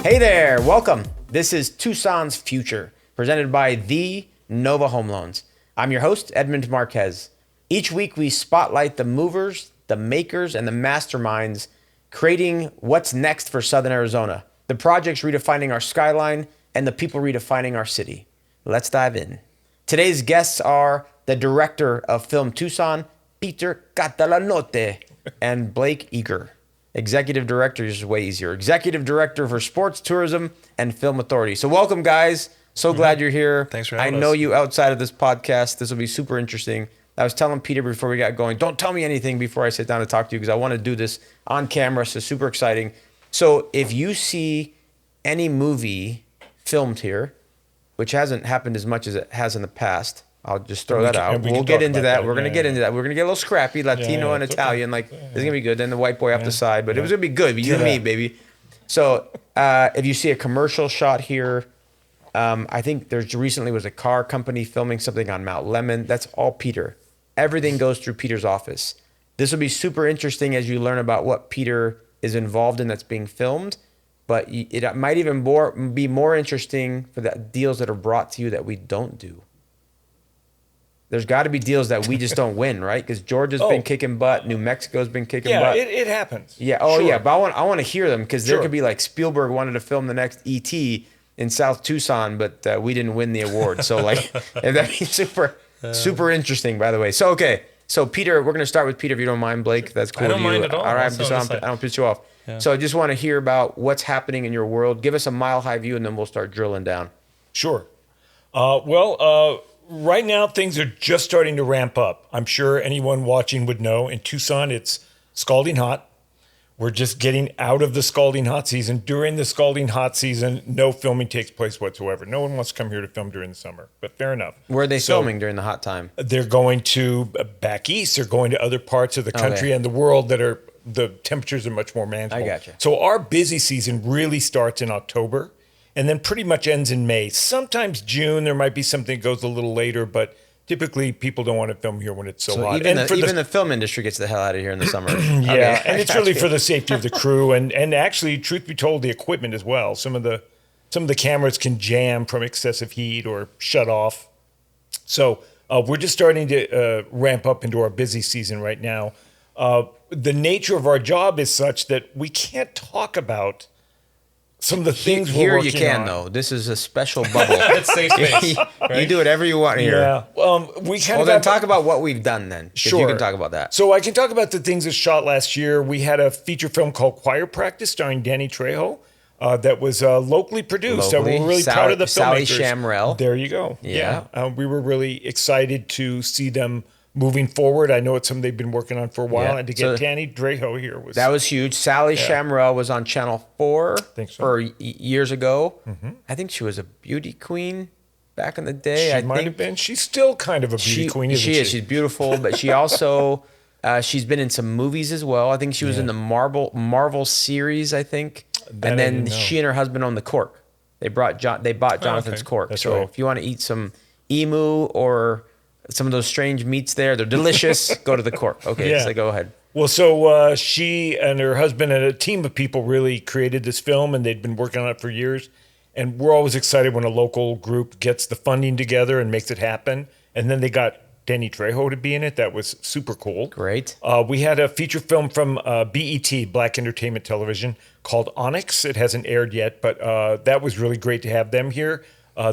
Hey there, welcome. This is Tucson's Future, presented by the Nova Home Loans. I'm your host, Edmund Marquez. Each week we spotlight the movers, the makers, and the masterminds creating what's next for Southern Arizona. The projects redefining our skyline and the people redefining our city. Let's dive in. Today's guests are the director of Film Tucson, Peter Catalanotte, and Blake Eager. Executive director is way easier. Executive director for Sports, Tourism, and Film Authority. So welcome, guys. So glad you're here. Thanks for having us. I know you outside of this podcast. This will be super interesting. I was telling Peter before we got going, don't tell me anything before I sit down to talk to you because I want to do this on camera. So super exciting. So if you see any movie filmed here, which hasn't happened as much as it has in the past, I'll just throw that out. We'll get into that. We're going to get into that. We're going to get a little scrappy, Latino and Italian. Like, it's going to be good. Then the white boy off the side. But it was going to be good. You and me, baby. So if you see a commercial shot here, I think there's recently was a car company filming something on Mount Lemon. That's all Peter. Everything goes through Peter's office. This will be super interesting as you learn about what Peter is involved in that's being filmed. But it might even be more interesting for the deals that are brought to you that we don't do. There's got to be deals that we just don't win, right? Because Georgia's been kicking butt. New Mexico's been kicking butt. Yeah, it happens. Yeah. Oh, sure. Yeah. But I want to hear them because there could be like Spielberg wanted to film the next E.T. in South Tucson, but we didn't win the award. So like, that'd be super interesting, by the way. So, okay. So Peter, we're going to start with Peter, if you don't mind, Blake. That's cool. I don't mind at all. All right. I don't piss you off. Yeah. So I just want to hear about what's happening in your world. Give us a mile high view and then we'll start drilling down. Sure. Right now, things are just starting to ramp up. I'm sure anyone watching would know. In Tucson, it's scalding hot. We're just getting out of the scalding hot season. During the scalding hot season, no filming takes place whatsoever. No one wants to come here to film during the summer, but fair enough. Where are they filming during the hot time? They're going to back east. They're going to other parts of the country and the world that are the temperatures are much more manageable. I gotcha. So our busy season really starts in October. And then pretty much ends in May. Sometimes June, there might be something that goes a little later, but typically people don't want to film here when it's so hot. Even the film industry gets the hell out of here in the summer. Yeah, okay. And it's really for the safety of the crew. And actually, truth be told, the equipment as well. Some of the cameras can jam from excessive heat or shut off. So we're just starting to ramp up into our busy season right now. The nature of our job is such that we can't talk about some of the things we're working on. Here you can, though. This is a special bubble. It's safe space. Right? You do whatever you want here. Yeah. Then talk about what we've done then. Sure. You can talk about that. So I can talk about the things that shot last year. We had a feature film called Choir Practice starring Danny Trejo that was locally produced. So we're really proud of the filmmakers. Sally Shamrell. There you go. Yeah. We were really excited to see them moving forward. I know it's something they've been working on for a while, and to get Danny Trejo here was huge. Sally Shamrell was on Channel 4 for years ago. Mm-hmm. I think she was a beauty queen back in the day. She might have been. She's still kind of a beauty queen, isn't she? She is. She's beautiful, but she also she's been in some movies as well. I think she was in the Marvel series, I think. And then she and her husband own the Cork. They bought Jonathan's Cork. That's so if you want to eat some emu or some of those strange meats there, they're delicious. Go to the Cork. Okay, so go ahead. Well, so she and her husband and a team of people really created this film, and they'd been working on it for years. And we're always excited when a local group gets the funding together and makes it happen. And then they got Danny Trejo to be in it. That was super cool. Great. We had a feature film from BET, Black Entertainment Television, called Onyx. It hasn't aired yet, but that was really great to have them here.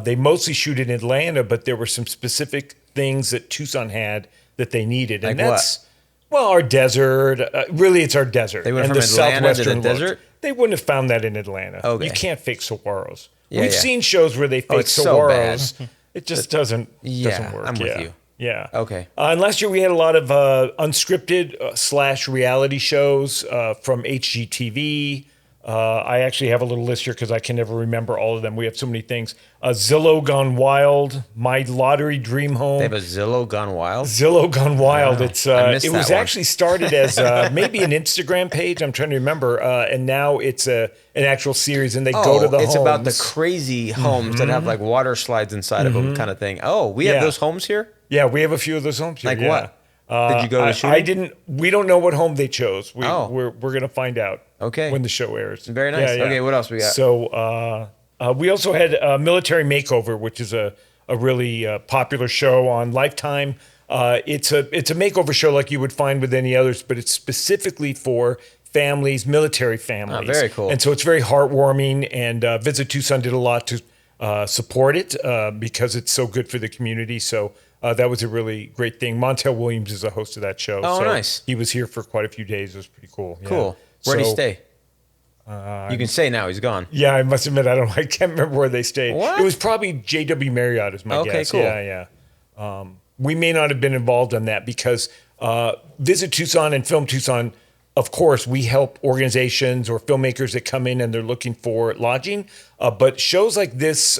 They mostly shoot in Atlanta, but there were some specific things that Tucson had that they needed. And like that's, well, our desert. Really, it's our desert. They went from Atlanta to the desert? They wouldn't have found that in Atlanta. Okay. You can't fake saguaros. Yeah, We've seen shows where they fake saguaros. So it just doesn't work. I'm with you. Yeah. Okay. And last year we had a lot of unscripted / reality shows from HGTV. I actually have a little list here because I can never remember all of them. We have so many things. Zillow Gone Wild, My Lottery Dream Home. They have a Zillow Gone Wild? Zillow Gone Wild. Wow. It was actually started as maybe an Instagram page. I'm trying to remember. And now it's an actual series, and they go to the homes. It's about the crazy homes that have like water slides inside of them kind of thing. Oh, we have those homes here? Yeah, we have a few of those homes here. Like what? Did you go to the shooting? I didn't. We don't know what home they chose. We're gonna find out. Okay. When the show airs. Very nice. Okay, what else we got? So we also had Military Makeover, which is a really popular show on Lifetime. It's a makeover show like you would find with any others, but it's specifically for families, military families. Oh, very cool. And so it's very heartwarming. And Visit Tucson did a lot to support it because it's so good for the community. So that was a really great thing. Montel Williams is the host of that show. Oh, so nice. He was here for quite a few days. It was pretty cool. Yeah. Cool. Where'd he stay? You can say now. He's gone. Yeah, I must admit, I can't remember where they stayed. What? It was probably JW Marriott is my guess. Cool. Yeah. We may not have been involved on that because Visit Tucson and Film Tucson, of course, we help organizations or filmmakers that come in and they're looking for lodging. But shows like this,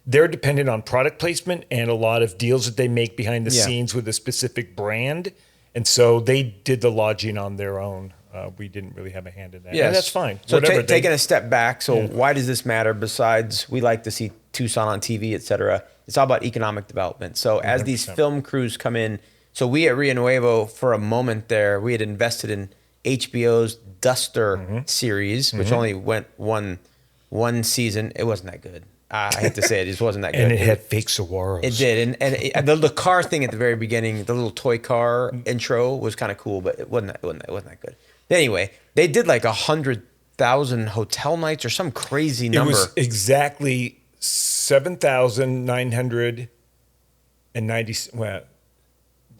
they're dependent on product placement and a lot of deals that they make behind the scenes with a specific brand. And so they did the lodging on their own. We didn't really have a hand in that. Yes. And that's fine. So taking a step back, why does this matter besides we like to see Tucson on TV, et cetera? It's all about economic development. So as 100%. These film crews come in, so we at Rio Nuevo, for a moment there, we had invested in HBO's Duster series, which only went one season. It wasn't that good. I hate to say it, just wasn't that good. And it had fake saguaros. It did, and the car thing at the very beginning, the little toy car intro was kind of cool, but it wasn't that good. Anyway, they did like 100,000 hotel nights or some crazy number. It was exactly 7,990. Well,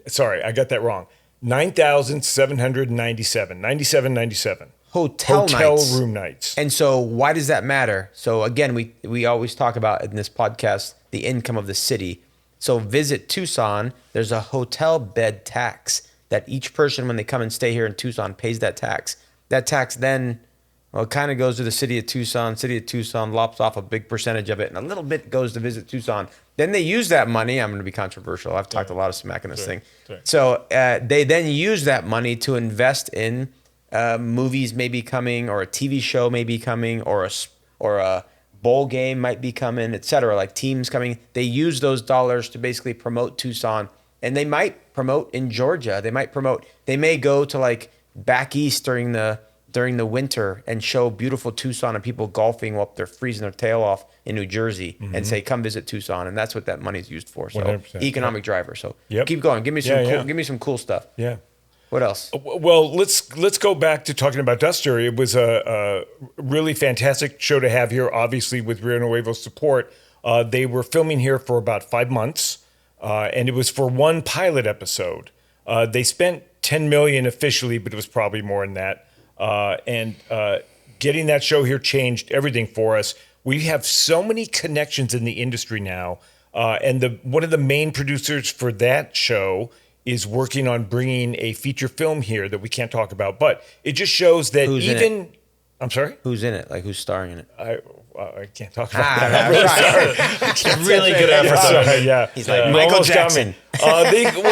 sorry, I got that wrong. 9,797. 97. Hotel nights. Room nights. And so why does that matter? So again, we always talk about in this podcast the income of the city. So Visit Tucson, there's a hotel bed tax that each person when they come and stay here in Tucson pays that tax. That tax then, well, it kind of goes to the city of Tucson. City of Tucson lops off a big percentage of it, and a little bit goes to Visit Tucson. Then they use that money. I'm going to be controversial. I've talked a lot of smack in this thing. So they then use that money to invest in movies maybe coming, or a TV show may be coming, or a bowl game might be coming, et cetera, like teams coming. They use those dollars to basically promote Tucson, and they might promote in Georgia. They may go to like back east during the winter and show beautiful Tucson and people golfing while they're freezing their tail off in New Jersey and say, come visit Tucson. And that's what that money's used for. So 100%. economic driver. So keep going. Give me some cool stuff. Yeah. What else? Well, let's go back to talking about Duster. It was a really fantastic show to have here, obviously with Rio Nuevo's support. They were filming here for about 5 months, and it was for one pilot episode. They spent $10 million officially, but it was probably more than that. And getting that show here changed everything for us. We have so many connections in the industry now, and one of the main producers for that show is working on bringing a feature film here that we can't talk about, but it just shows that I'm sorry? Who's in it? Like who's starring in it? I can't talk about that. I'm really sorry. Really good episode. Yeah. He's like Michael Jackson.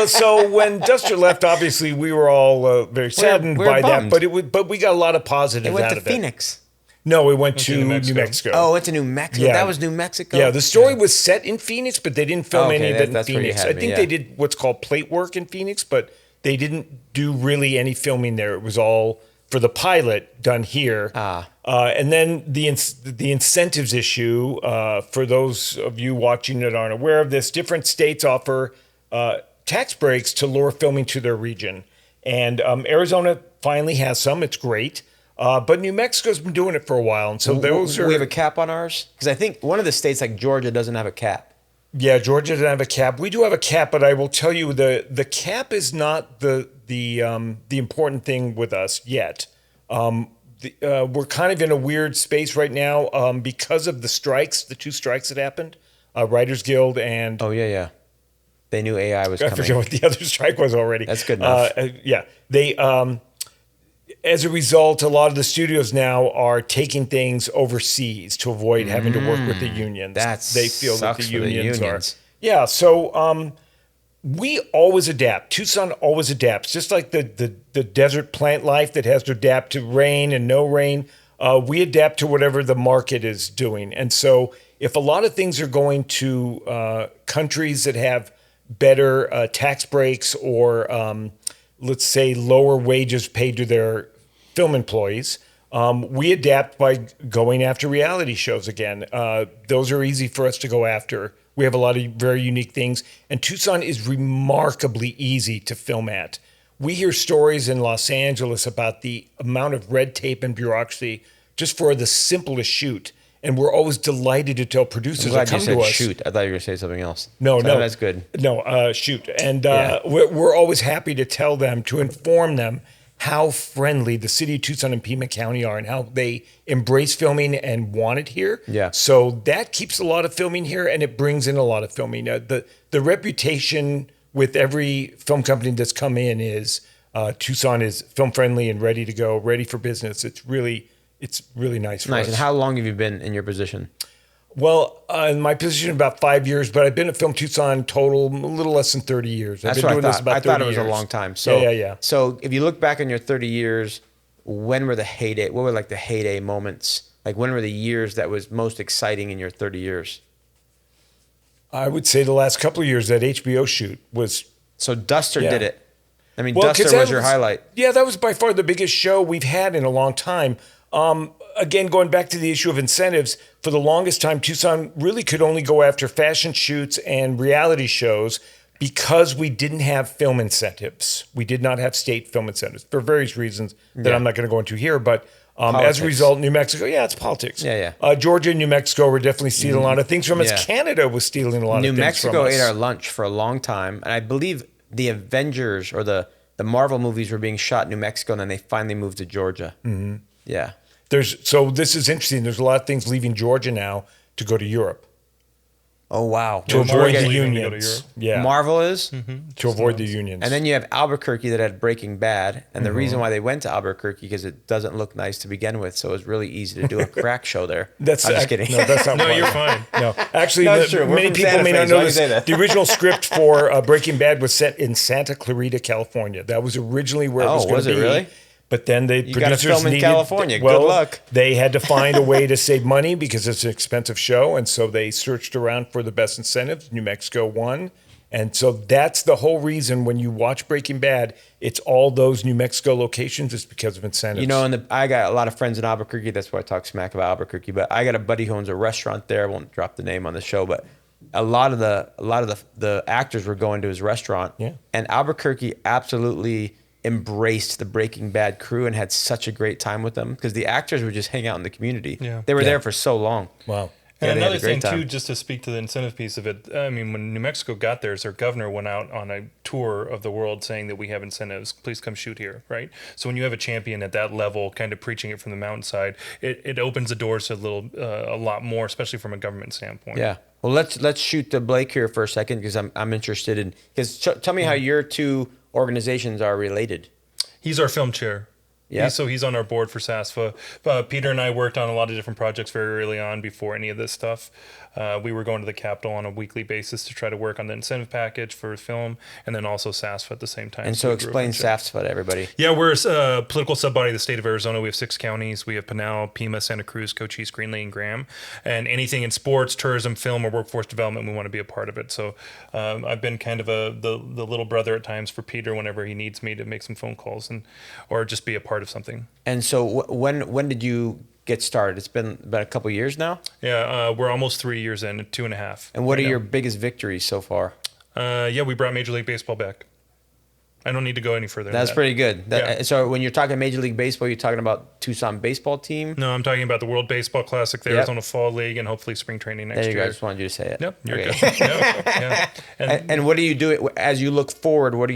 So when Duster left, obviously we were all very saddened by bummed. that, but we got a lot of positives It went out to of it. Phoenix. No, we went to New Mexico. Oh, it went to New Mexico. Yeah. That was New Mexico. Yeah, the story was set in Phoenix, but they didn't film any of it in that's where you Phoenix. had I me, think they did what's called plate work in Phoenix, but they didn't do really any filming there. It was all for the pilot done here. And then the incentives issue, for those of you watching that aren't aware of this, different states offer tax breaks to lure filming to their region. And Arizona finally has some. It's great. But New Mexico's been doing it for a while. And so we have a cap on ours? Because I think one of the states like Georgia doesn't have a cap. Yeah, Georgia doesn't have a cap. We do have a cap, but I will tell you the cap is not the important thing with us yet. We're kind of in a weird space right now because of the strikes, the 2 strikes that happened, Writers Guild and... Oh, yeah. They knew AI was coming. I forget what the other strike was already. That's good enough. They... as a result, a lot of the studios now are taking things overseas to avoid having to work with the unions. They feel that the unions are. Yeah, so we always adapt. Tucson always adapts, just like the desert plant life that has to adapt to rain and no rain. We adapt to whatever the market is doing. And so if a lot of things are going to countries that have better tax breaks or let's say lower wages paid to their film employees. We adapt by going after reality shows again. Those are easy for us to go after. We have a lot of very unique things, and Tucson is remarkably easy to film at. We hear stories in Los Angeles about the amount of red tape and bureaucracy just for the simplest shoot. And we're always delighted to tell producers that come to us. Shoot. I thought you were going to say something else. No, that's good. No, shoot. And we're always happy to tell them, to inform them how friendly the city of Tucson and Pima County are and how they embrace filming and want it here. Yeah. So that keeps a lot of filming here, and it brings in a lot of filming. The reputation with every film company that's come in is Tucson is film friendly and ready to go, ready for business. It's really nice for us. And how long have you been in your position? Well, in my position, about 5 years, but I've been at Film Tucson total a little less than 30 years. That's what I thought. I thought it was a long time. So, yeah. So if you look back on your 30 years, when were the heyday? What were like the heyday moments? Like when were the years that was most exciting in your 30 years? I would say the last couple of years, that HBO shoot was. So Duster did it. I mean, Duster was your highlight. Yeah, that was by far the biggest show we've had in a long time. Again, going back to the issue of incentives, for the longest time, Tucson really could only go after fashion shoots and reality shows because we didn't have film incentives. We did not have state film incentives for various reasons that I'm not going to go into here. But as a result, New Mexico, it's politics. Georgia and New Mexico were definitely stealing a lot of things from us. Canada was stealing a lot of things from us. New Mexico ate our lunch for a long time. And I believe the Avengers or the Marvel movies were being shot in New Mexico, and then they finally moved to Georgia. Mm-hmm. Yeah. So this is interesting. There's a lot of things leaving Georgia now to go to Europe. Oh, wow. To avoid the unions. Yeah. Marvel is? Mm-hmm. To avoid the unions. And then you have Albuquerque that had Breaking Bad. And the reason why they went to Albuquerque because it doesn't look nice to begin with. So it was really easy to do a crack show there. I'm just kidding. No, that's not No, you're fine. No, actually, many people may not know this. The original script for Breaking Bad was set in Santa Clarita, California. That was originally where it was going to be. Was it really? But then the producers film in California. Good luck. They had to find a way to save money because it's an expensive show, and so they searched around for the best incentives. New Mexico won, and so that's the whole reason when you watch Breaking Bad, it's all those New Mexico locations. It's because of incentives. You know, and I got a lot of friends in Albuquerque. That's why I talk smack about Albuquerque. But I got a buddy who owns a restaurant there. I won't drop the name on the show, but a lot of the actors were going to his restaurant. Yeah. And Albuquerque absolutely embraced the Breaking Bad crew and had such a great time with them because the actors would just hang out in the community. Yeah. They were there for so long. Wow. And another thing, too, just to speak to the incentive piece of it, I mean, when New Mexico got theirs, their governor went out on a tour of the world saying that we have incentives. Please come shoot here, right? So when you have a champion at that level kind of preaching it from the mountainside, it opens the doors to a lot more, especially from a government standpoint. Yeah. Well, let's shoot to Blake here for a second because I'm interested in – because tell me how your two organizations are related. He's our film chair. Yeah. So he's on our board for SASTFA. Peter and I worked on a lot of different projects very early on before any of this stuff. We were going to the Capitol on a weekly basis to try to work on the incentive package for film, and then also SASTFA at the same time. And so explain SASTFA to everybody. Yeah, we're a political sub-body of the state of Arizona. We have 6 counties. We have Pinal, Pima, Santa Cruz, Cochise, Greenlee, and Graham. And anything in sports, tourism, film, or workforce development, we want to be a part of it. So I've been kind of the little brother at times for Peter whenever he needs me to make some phone calls or just be a part of something. And so when did you get started? It's been about a couple of years now? Yeah, we're almost 3 years in, 2.5. And what are your biggest victories so far? We brought Major League Baseball back. I don't need to go any further. That's pretty good. So when you're talking Major League Baseball, you're talking about Tucson baseball team? No, I'm talking about the World Baseball Classic, the Arizona Fall League, and hopefully spring training next year. There you go. I just wanted you to say it. Yep, you're good. Yeah. And what do you do as you look forward? What are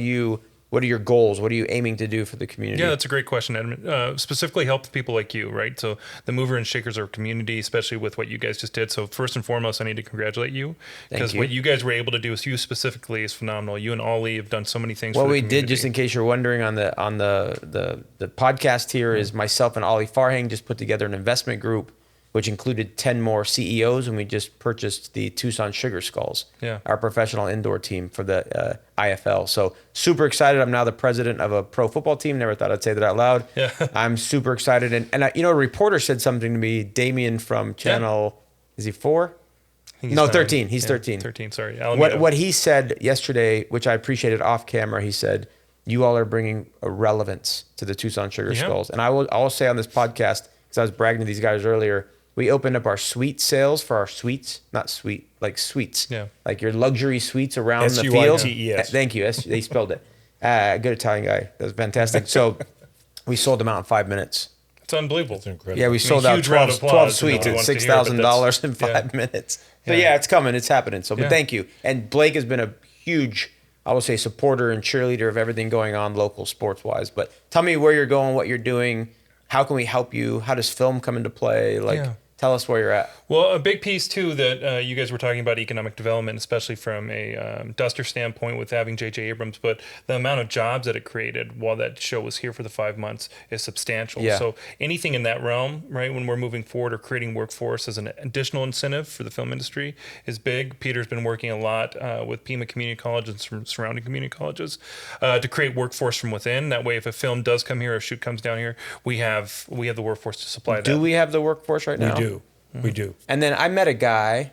your goals? What are you aiming to do for the community? Yeah, that's a great question, Edmund. Specifically help people like you, right? So the mover and shakers of our community, especially with what you guys just did. So first and foremost, I need to congratulate you because what you guys were able to do with you specifically is phenomenal. You and Ollie have done so many things. What for the we community. did, just in case you're wondering, on the podcast here is myself and Ollie Farhang just put together an investment group, which included 10 more CEOs, and we just purchased the Tucson Sugar Skulls, our professional indoor team for the IFL. So super excited. I'm now the president of a pro football team. Never thought I'd say that out loud. Yeah. I'm super excited. And a reporter said something to me, Damien from channel, is he 4? think No, he's 13. He's Yeah, 13. 13, sorry. Alameda. What he said yesterday, which I appreciated off camera, he said, you all are bringing a relevance to the Tucson Sugar Yeah. Skulls. And I will say on this podcast, because I was bragging to these guys earlier, we opened up our suite sales for our suites, not suite, like suites. Yeah. Like your luxury suites around the SUITES. field. Thank you. They spelled it. Good Italian guy. That was fantastic. So we sold them out in 5 minutes. It's unbelievable. That's incredible. Yeah, we sold out huge round 12, of applause. 12 suites Nobody at wants to hear it, but $6,000 in that's- 5 minutes. So Yeah. yeah, it's coming. It's happening. So, but Yeah. thank you. And Blake has been a huge, I will say, supporter and cheerleader of everything going on local sports wise. But tell me where you're going, what you're doing. How can we help you? How does film come into play? Like, Yeah. tell us where you're at. Well, a big piece too that you guys were talking about economic development, especially from a Duster standpoint with having J.J. Abrams, but the amount of jobs that it created while that show was here for the 5 months is substantial. Yeah. So anything in that realm, right, when we're moving forward or creating workforce as an additional incentive for the film industry is big. Peter's been working a lot with Pima Community College and some surrounding community colleges to create workforce from within. That way, if a film does come here or a shoot comes down here, we have the workforce to supply that. Do we have the workforce right now? We do. We do. And then I met a guy.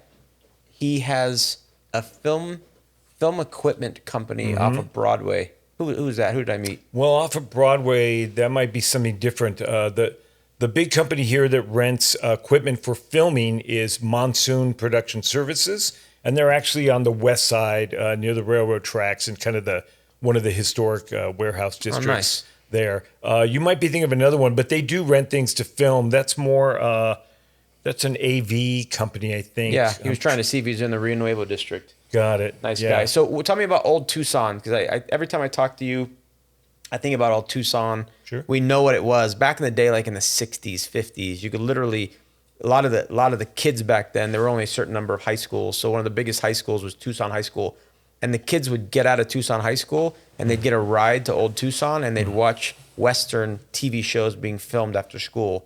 He has a film equipment company off of Broadway. Who's that? Who did I meet? Well, off of Broadway, that might be something different. The big company here that rents equipment for filming is Monsoon Production Services, and they're actually on the west side near the railroad tracks and kind of one of the historic warehouse districts nice. there. You might be thinking of another one, but they do rent things to film. That's more. That's an AV company, I think. Yeah, he was trying to see if he's in the Rio Nuevo district. Got it. Nice Yeah. guy. So tell me about Old Tucson, because I every time I talk to you, I think about Old Tucson. Sure. We know what it was back in the day, like in the '60s, '50s. You could literally a lot of the kids back then. There were only a certain number of high schools. So one of the biggest high schools was Tucson High School, and the kids would get out of Tucson High School and they'd get a ride to Old Tucson and they'd watch Western TV shows being filmed after school.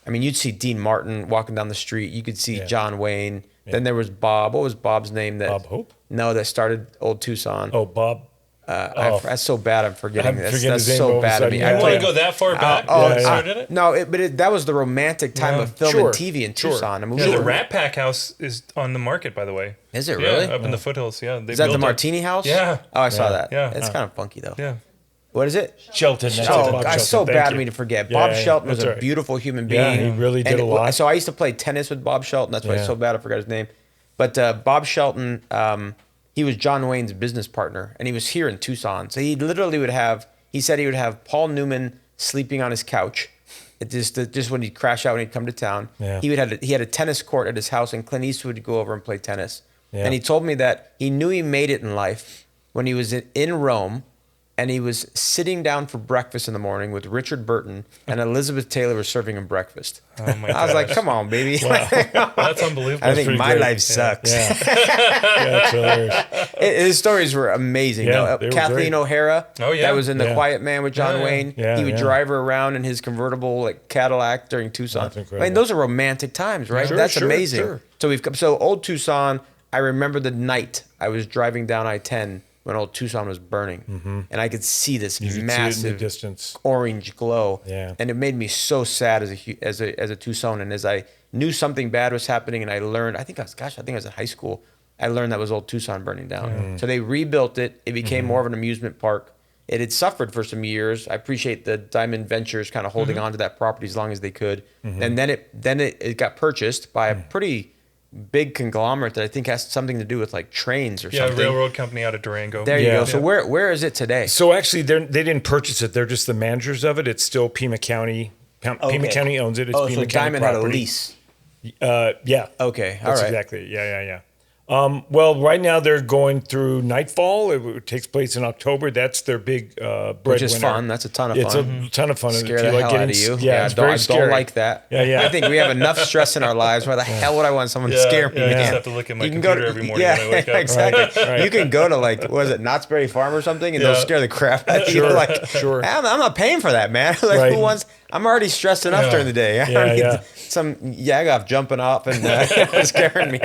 I mean, you'd see Dean Martin walking down the street. You could see John Wayne. Yeah. Then there was Bob. What was Bob's name? Bob Hope? No, that started Old Tucson. Oh, Bob. That's so bad. I'm forgetting this. That's his so name bad of me. You want to go that far back? Started it? No, that was the romantic time of film and TV in Tucson. I mean, the Rat Pack House is on the market, by the way. Is it really? Up in the foothills. Yeah. Is that the Martini House? Yeah. Oh, I saw that. Yeah. It's kind of funky though. Yeah. What is it? Shelton. That's so bad of me to forget. Bob Shelton was a right. beautiful human being. Yeah, he really did a lot. So I used to play tennis with Bob Shelton. That's why it's so bad I forgot his name. But Bob Shelton, he was John Wayne's business partner, and he was here in Tucson. So he literally he said he would have Paul Newman sleeping on his couch. It just when he'd crash out when he'd come to town. Yeah. He had a tennis court at his house, and Clint Eastwood would go over and play tennis. Yeah. And he told me that he knew he made it in life when he was in Rome. And he was sitting down for breakfast in the morning with Richard Burton, and Elizabeth Taylor was serving him breakfast. Oh my I was like, gosh. "Come on, baby!" That's unbelievable. I think pretty my great. life sucks. Yeah, that's hilarious. His stories were amazing. Yeah, they were Kathleen great. O'Hara, Oh, yeah. that was in The Yeah. Quiet Man with John Wayne. Yeah, he would yeah. drive her around in his convertible Cadillac during Tucson. That's I mean, incredible. those are romantic times, right? Sure, That's sure, amazing. sure. So Old Tucson. I remember the night I was driving down I-10 when Old Tucson was burning, and I could see this You could see it in the massive distance. orange glow. Yeah. And it made me so sad as a Tucsonan, as I knew something bad was happening, and I learned. I think I was in high school. I learned that was Old Tucson burning down. So they rebuilt it. It became more of an amusement park. It had suffered for some years. I appreciate the Diamond Ventures kind of holding on to that property as long as they could. And then it got purchased by a pretty big conglomerate that I think has something to do with like trains or something. Railroad company out of Durango. There you Yeah. go. So where is it today? So actually, they didn't purchase it. They're just the managers of it. It's still Pima County. Pima County owns it. It's Oh, Pima so County Diamond had a property. lease. Yeah. Okay, all That's right. exactly it. Yeah. Well, right now they're going through Nightfall. It takes place in October. That's their big breadwinner. Which is fun. That's a ton of It's fun. a ton of fun. Scare If the you like hell out of you. Yeah, it's very I scary. don't like that. Yeah. I think we have enough stress in our lives. Why the hell would I want someone to scare me? I man? just have to look at my You can computer go to, every morning when I wake up. Exactly. Right. You can go to what was it, Knott's Berry Farm or something, and they'll Yeah. scare the crap out of you. Sure, Like, sure. I'm not paying for that, man. Like, Right. who wants? I'm already stressed enough during the day. I don't need some Yagoff jumping off and scaring me.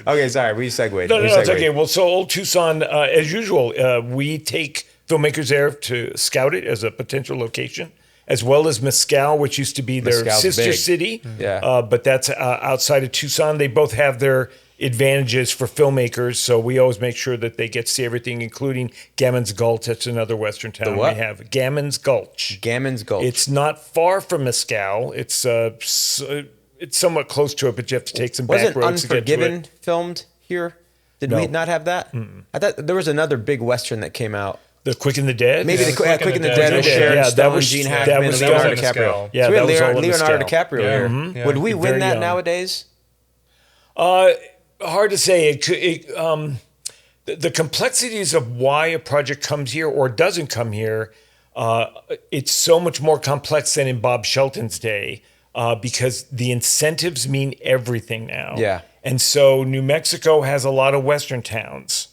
Okay, sorry, we segued. No, We it's segued. okay. Well, so Old Tucson, as usual, we take filmmakers there to scout it as a potential location, as well as Mescal, which used to be their Mescal's sister big. city. Yeah. But that's outside of Tucson. They both have their advantages for filmmakers. So we always make sure that they get to see everything, including Gammons Gulch. That's another Western town what? we have. Gammons Gulch. Gammons Gulch. It's not far from Mescal. It's somewhat close to it, but you have to take some back Wasn't roads to get to Unforgiven it. filmed here? Did No. we not have that? I thought there was another big Western that came out. The Quick and the Dead? Maybe the Quick Quick and and the the Dead Dead. with Yeah, Sharon that Stone, was- Gene that Hackman, was- and Leonardo that was in DiCaprio. Mescal. Yeah, So we that had was all in Leonardo Mescal. DiCaprio Yeah. here. Yeah. Would we win Very that young. nowadays? Hard to say. The complexities of why a project comes here or doesn't come here, it's so much more complex than in Bob Shelton's day because the incentives mean everything now. Yeah. And so New Mexico has a lot of Western towns.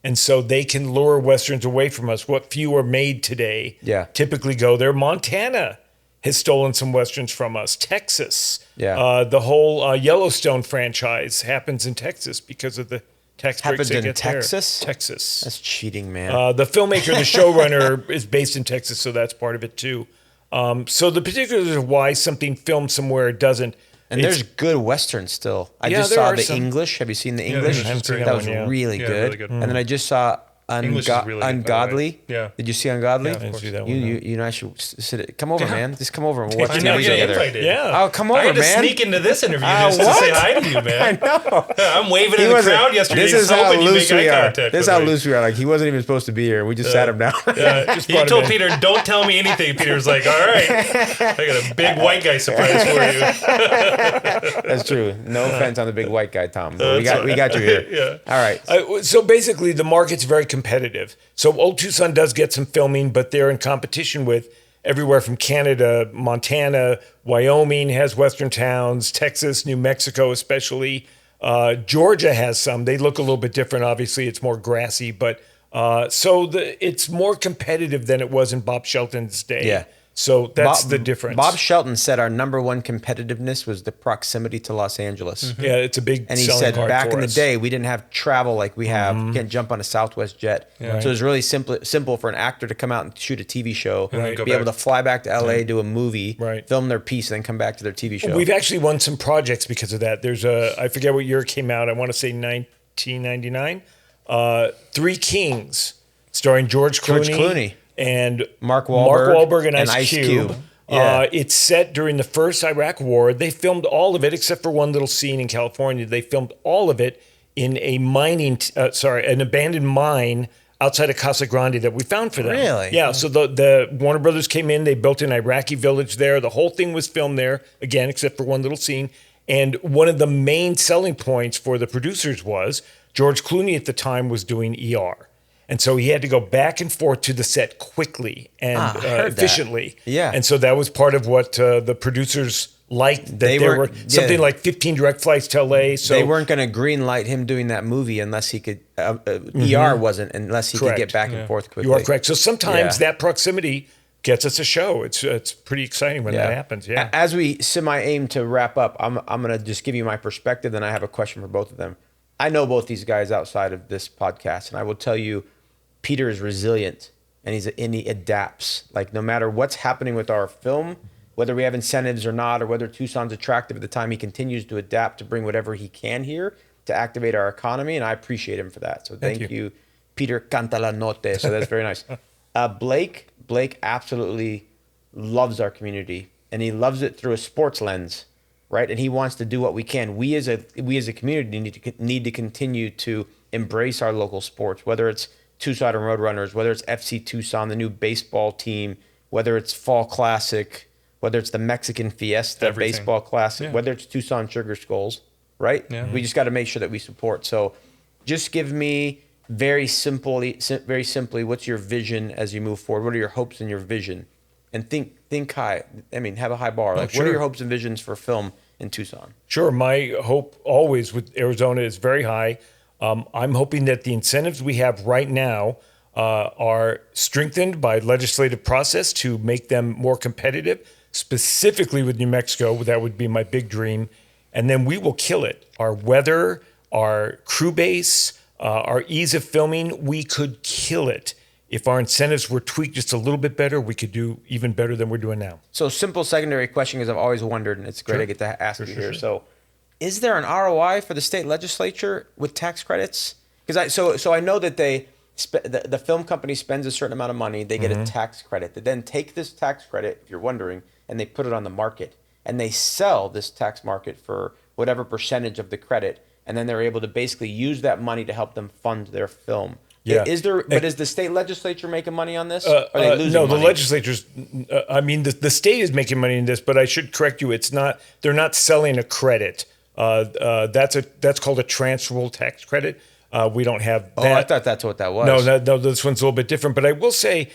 And so they can lure Westerns away from us. What few are made today typically go there. Montana has stolen some Westerns from us. Texas. Yeah. The whole Yellowstone franchise happens in Texas because of the tax breaks Happens they in get Texas? there. Texas. That's cheating, man. The filmmaker, the showrunner, is based in Texas, so that's part of it too. So the particulars of why something filmed somewhere doesn't. And there's good Westerns still. I Yeah, just there saw are The some. English. Have you seen The The English? English is great. That was one, yeah. really, Yeah, good. really good. And then I just saw English is really good, by the way. Ungodly. Yeah. Did you see Ungodly? Yeah, of I didn't course. see that You, one. you, you and I should sit. Come over, man. Just come over and we'll watch I never TV get together. invited. Yeah. Oh, come over, I had to man. sneak into this interview just to what? say hi to you, man. I know. I'm waving He in the wasn't- crowd yesterday. This is just how hoping you loose make we eye are. contact This is with how me. loose we are. Like he wasn't even supposed to be here. We just sat him down. He brought told him in. Peter, "Don't tell me anything." Peter's like, "All right, I got a big white guy surprise for you." That's true. No offense on the big white guy, Tom. But we got you here. Yeah. All right. So basically, the market's very competitive. So Old Tucson does get some filming, but they're in competition with everywhere from Canada, Montana, Wyoming has Western towns, Texas, New Mexico especially. Georgia has some. They look a little bit different. Obviously, it's more grassy, but it's more competitive than it was in Bob Shelton's day. Yeah. So that's the difference. Bob Shelton said our number one competitiveness was the proximity to Los Angeles. Yeah, it's a big And he selling said part back for in the us. day, we didn't have travel like we have. You can't jump on a Southwest jet. So it was really simple for an actor to come out and shoot a TV show, then go be able to back. fly back to LA, do a movie, Right. film their piece, and then come back to their TV show. We've actually won some projects because of that. There's I forget what year it came out. I want to say 1999. Three Kings, starring George Clooney and Mark Wahlberg and Ice Cube. Yeah. It's set during the first Iraq War. They filmed all of it except for one little scene in California. They filmed all of it in a an abandoned mine outside of Casa Grande that we found for them. Really? Yeah. So the Warner Brothers came in. They built an Iraqi village there. The whole thing was filmed there again, except for one little scene. And one of the main selling points for the producers was George Clooney at the time was doing ER. And so he had to go back and forth to the set quickly and I heard that. efficiently. Yeah. And so that was part of what the producers liked, that there were something like 15 direct flights to LA. So they weren't going to green light him doing that movie unless he could. ER wasn't unless he could Correct. get back and forth quickly. you are correct. So sometimes Yeah. that proximity gets us a show. It's pretty exciting when that happens. Yeah. As we semi-aim to wrap up, I'm going to just give you my perspective, then I have a question for both of them. I know both these guys outside of this podcast, and I will tell you, Peter is resilient, and he adapts. Like no matter what's happening with our film, whether we have incentives or not, or whether Tucson's attractive at the time, he continues to adapt to bring whatever he can here to activate our economy, and I appreciate him for that. So thank you, Peter Catalanotte. So that's very nice. Blake absolutely loves our community, and he loves it through a sports lens, right? And he wants to do what we can. We as a community need to continue to embrace our local sports, whether it's Tucson Roadrunners, whether it's FC Tucson, the new baseball team, whether it's Fall Classic, whether it's the Mexican Fiesta Everything. Baseball Classic, whether it's Tucson Sugar Skulls, right? Yeah. We just got to make sure that we support. So just give me very simply, what's your vision as you move forward? What are your hopes and your vision? And think high. I mean, have a high bar. Like, what are your hopes and visions for film in Tucson? Sure. My hope always with Arizona is very high. I'm hoping that the incentives we have right now are strengthened by legislative process to make them more competitive, specifically with New Mexico. That would be my big dream. And then we will kill it. Our weather, our crew base, our ease of filming, we could kill it. If our incentives were tweaked just a little bit better, we could do even better than we're doing now. So simple secondary question, because I've always wondered, and it's great I get to ask you here. So is there an ROI for the state legislature with tax credits? Because I know that the film company spends a certain amount of money, they get a tax credit. They then take this tax credit, if you're wondering, and they put it on the market, and they sell this tax market for whatever percentage of the credit, and then they're able to basically use that money to help them fund their film. Yeah. Is the state legislature making money on this? Or are they losing no, money? the legislature's. The state is making money in this, but I should correct you. It's not. They're not selling a credit. That's called a transferable tax credit. We don't have that. Oh, I thought that's what that was. No, this one's a little bit different. But I will say,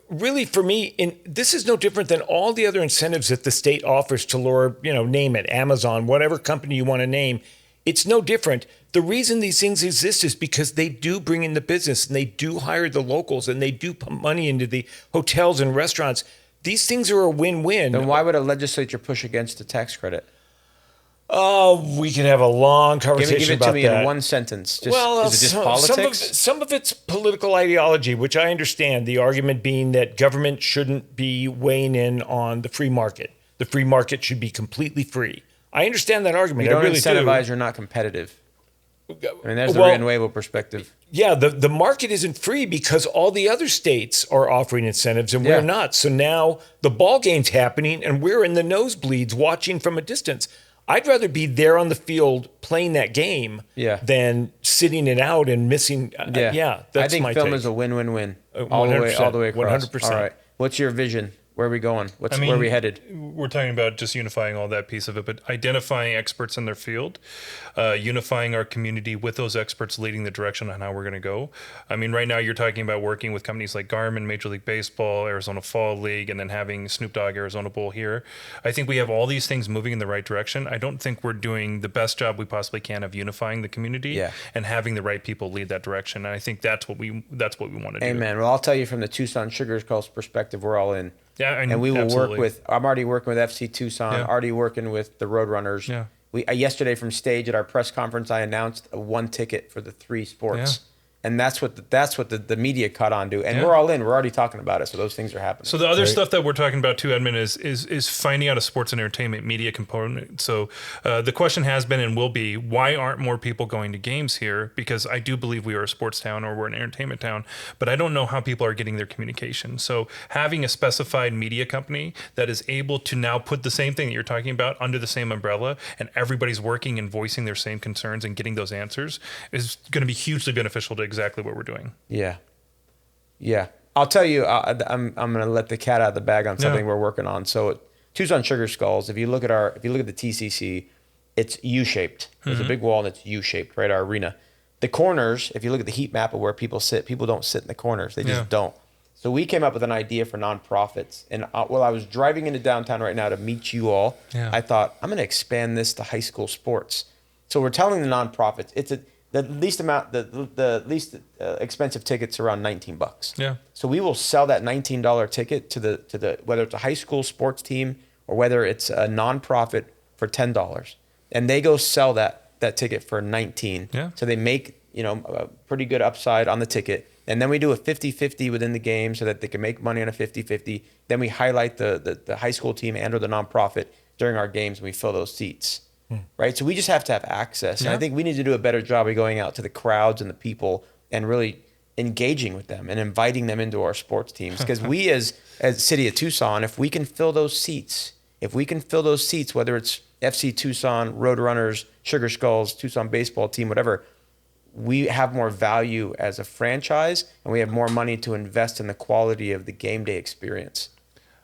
really, for me, this is no different than all the other incentives that the state offers to lower, name it, Amazon, whatever company you want to name. It's no different. The reason these things exist is because they do bring in the business and they do hire the locals and they do pump money into the hotels and restaurants. These things are a win-win. Then why would a legislature push against the tax credit? Oh, we could have a long conversation Give it about to me that. in one sentence. Is it just some politics? of it's political ideology, which I understand. The argument being that government shouldn't be weighing in on the free market. The free market should be completely free. I understand that argument. You don't I really incentivize, do. you're not competitive. I mean, there's the Rio Nuevo perspective. Yeah, the market isn't free because all the other states are offering incentives and we're not. So now the ball game's happening and we're in the nosebleeds watching from a distance. I'd rather be there on the field playing that game than sitting it out and missing. That's I think my film take. is a win-win-win all the way across. 100%. All right. What's your vision? Where are we going? Where are we headed? We're talking about just unifying all that piece of it, but identifying experts in their field, unifying our community with those experts leading the direction on how we're going to go. I mean, right now you're talking about working with companies like Garmin, Major League Baseball, Arizona Fall League, and then having Snoop Dogg Arizona Bowl here. I think we have all these things moving in the right direction. I don't think we're doing the best job we possibly can of unifying the community and having the right people lead that direction. And I think that's what we want to do. Amen. Well, I'll tell you from the Tucson Sugar Skulls perspective, we're all in. Yeah, and we will absolutely. work with. I'm already working with FC Tucson. Already working with the Roadrunners. Yeah. We yesterday from stage at our press conference, I announced a 1 ticket for the 3 sports. And that's what the media caught on to. And we're all in. We're already talking about it. So those things are happening. So the other stuff that we're talking about too, Edmund, is finding out a sports and entertainment media component. So the question has been and will be, why aren't more people going to games here? Because I do believe we are a sports town or we're an entertainment town, but I don't know how people are getting their communication. So having a specified media company that is able to now put the same thing that you're talking about under the same umbrella and everybody's working and voicing their same concerns and getting those answers is going to be hugely beneficial to exactly what we're doing. Yeah. I'll tell you, I'm going to let the cat out of the bag on something we're working on. So Tucson Sugar Skulls, if you look at the TCC, it's U-shaped. There's a big wall and it's U-shaped, right? Our arena. The corners, if you look at the heat map of where people sit, people don't sit in the corners. They just don't. So we came up with an idea for nonprofits. And while I was driving into downtown right now to meet you all, I thought, I'm going to expand this to high school sports. So we're telling the nonprofits, the least expensive tickets around $19. Yeah. So we will sell that $19 ticket to the whether it's a high school sports team or whether it's a nonprofit for $10, and they go sell that ticket for $19. Yeah. So they make a pretty good upside on the ticket, and then we do a 50-50 within the game so that they can make money on a 50-50. Then we highlight the high school team and or the nonprofit during our games, and we fill those seats. Right. So we just have to have access. And I think we need to do a better job of going out to the crowds and the people and really engaging with them and inviting them into our sports teams. Because we as City of Tucson, if we can fill those seats, whether it's FC Tucson, Roadrunners, Sugar Skulls, Tucson baseball team, whatever, we have more value as a franchise and we have more money to invest in the quality of the game day experience.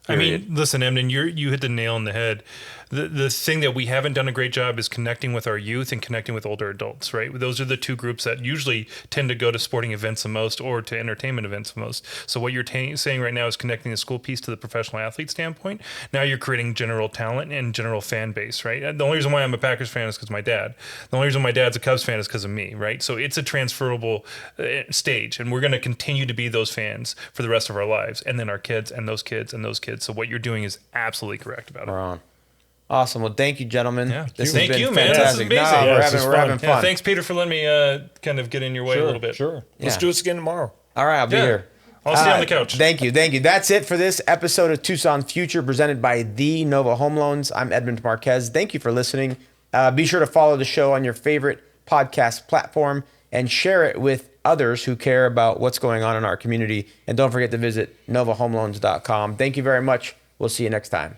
Period. I mean, listen, Emden, you hit the nail on the head. The thing that we haven't done a great job is connecting with our youth and connecting with older adults, right? Those are the two groups that usually tend to go to sporting events the most or to entertainment events the most. So what you're saying right now is connecting the school piece to the professional athlete standpoint. Now you're creating general talent and general fan base, right? The only reason why I'm a Packers fan is because of my dad. The only reason my dad's a Cubs fan is because of me, right? So it's a transferable stage, and we're going to continue to be those fans for the rest of our lives, and then our kids and those kids and those kids. So what you're doing is absolutely correct about it. We're on. Awesome. Well, thank you, gentlemen. Yeah. Thank you, man. This is amazing. No, we're having fun. Yeah, thanks, Peter, for letting me kind of get in your way a little bit. Sure. Let's do this again tomorrow. All right, I'll be here. I'll stay on the couch. Thank you. That's it for this episode of Tucson Future presented by the Nova Home Loans. I'm Edmund Marquez. Thank you for listening. Be sure to follow the show on your favorite podcast platform and share it with others who care about what's going on in our community. And don't forget to visit novahomeloans.com. Thank you very much. We'll see you next time.